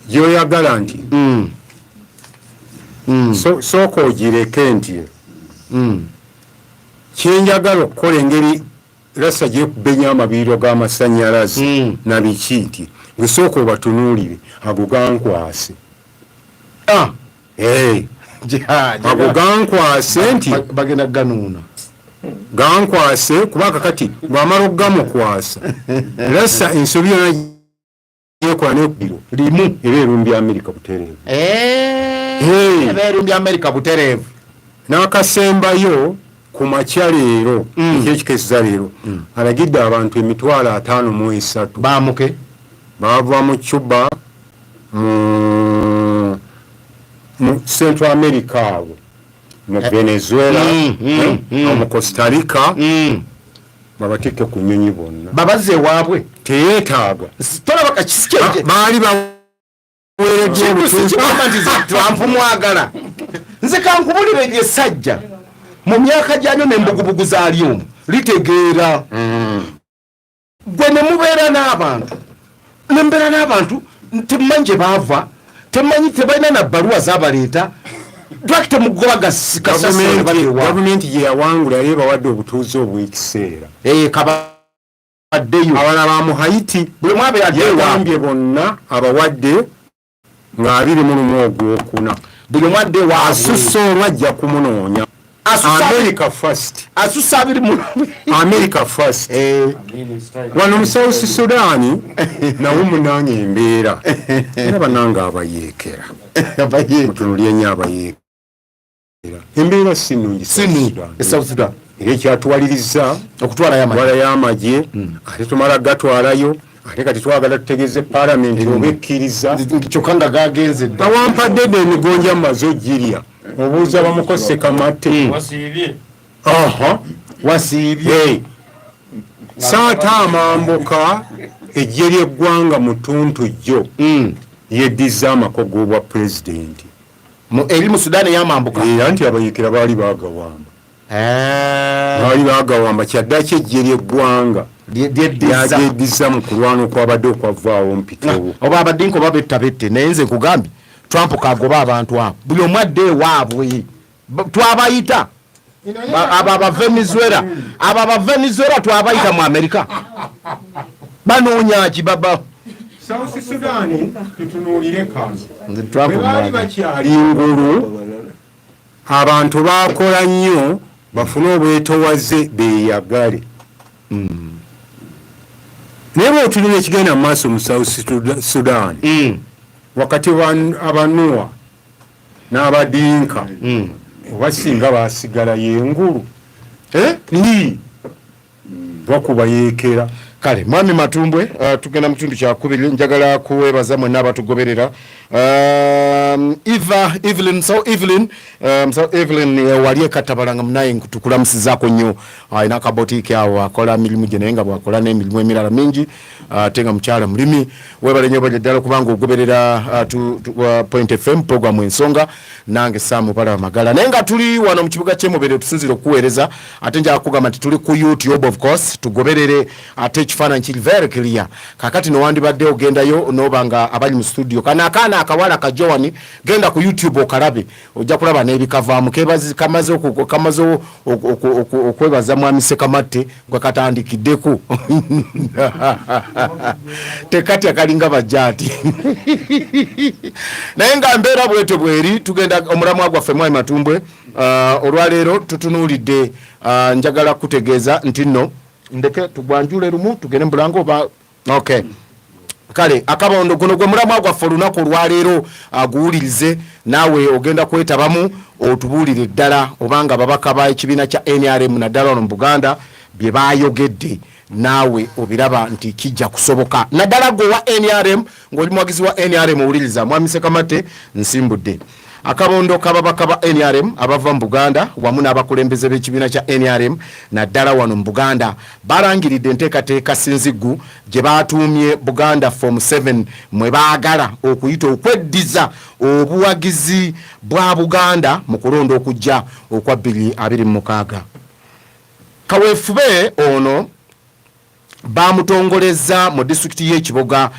gyoyagala nti sooka ogireke nti kyenjagala okukola engeri rasa gyekubenya amabiriro g'amasannyalaze na biki nti gesooka obatunuulire ago gankwase ago gankwase nti bagenda ganuuna gankwase kubanga kati bwamala okugamukwasa rasa ensobi yona yekola nekubiro limu ebeerumbya Amerika butereevu ebeerumbya Amerika butereevu n'akasembayo ku makya leero ekyekikesiza leero alagidde abantu 53,000 baamuke baava mu Cuba mu Central America abo mu Venezuela mu Costa Rica babatikke ku nnyonyi bonna babaze waabwe teyeetaaga tolaba kisikyeje baali baweereddwa obutuufu Trump mwagala nze kankubulire lye sajja mu myaka gyanyo n'embugubugu zaali omwo litegeera gwe ne mubeera n'abantu nembeera n'abantu temumanyi gye baava temumanyi tebalina na bbaluwa zabaleeta lwaki temugoba gavumenti gye yawangula yali bawadde obutuuzi obw'ekiseera kabaddeyo abala ba mu Haiti buli mwabeyagambye bonna abawadde nga 21 ogwokuna buli mwadde asussa olwajja kumunoonya America first asussa 20 America first wano mu South Sudan nawo munange embeera era bananga abayeekera mutunulye nnyo abayeekera embeera sinungi South Sudan era ekyatuwaliriza okutwalayo amagye ate tumala gatwalayo ate kati twagala tutegeeze palamenti obekkiriza kyokka nga gagenze bawampadde emigonja mu mazo girya obuuza bamukose kamate wasiibye saata amambuka ejje ly'eggwanga mu tuntu jjo yeddiza amakogo obwa pulezidenti eri mu Sudan ey'amambuka era nti abayeekera baali bagawamba kyaddaki ejje ly'eggwanga lyeddiza mu kulwana okwabadde okwavaawo mpitowo oba abadinko babettabette naye nze nkugambye Trump kagoba abantu abo buli omwe adde ewaabwe twabayita abo abavenezuela twabayita mu Amerika banoonya ki baba South Sudan tutunuulire kanso baali bakyali ngulu abantu bakola nnyo bafune obwetowaze beeyagale naye bw'otunula ekigenda mu maaso mu South Sudan wakati abanuwa n'abadinka oba singa basigala yengulu bakuba yeekera kale mwami Matumbwe tugenda mu kitundu kyakubiri njagala kuweebaza mwenna abatugoberera Evelyn wali ekatabalanga munaye tukulamusizaako nnyo ayina akabotiiki awo akola mirimu gye naye nga bwakola n'emirimu emirala mingi ate nga mukyala mulimi weebale nnyo bajja ddala kubanga ogoberera Point FM programu Ensonga nange Sam Palama Magala naye nga tuli wano mu kibuga ky'Emubere tusinzire okuweereza ate njagala kugamba nti tuli ku YouTube of course tugoberere ate ekifaananyi kiri very clear kakati nowandibadde ogendayo noba nga abali mu studio akaana akawala ka Joan genda ku YouTube okalabe ojja kulaba n'ebikavaamu kamaze okwebaza mwami Sekamatte gwe katandikiddeko tekati akalinga bajjaati naye nga mbeera bwetyo bweri tugenda omulamwa gwaffe mwami Matumbwe olwaleero tutunuulidde njagala kutegeeza nti nno ndeke tugwanjule lumu tugende mbulango ba okay kale akabondo guno gwe mulamwa gwaffe olunaku olwaleero aguwulirize naawe ogenda kwetabamu otubuulire ddala obanga babaka ba ekibiina kya NRM naddala wano mu Buganda bye baayogedde naawe obiraba nti kijja kusoboka naddala gwe wa NRM ng'oli muwagizi wa NRM owuliriza mwami Sekamatte nsimbudde akabondo kababaka ba NRM abava mu Buganda wamu n'abakulembeze b'ekibiina kya NRM naddala wano mu Buganda balangiridde enteekateeka sinzigu gye baatuumye Buganda Form 7 mwe baagala okuyita okweddiza obuwagizi bwa Buganda mu kulonda okujja okwa 2026 kaweefube ono bamutongoleza mu disitulikiti y'Ekiboga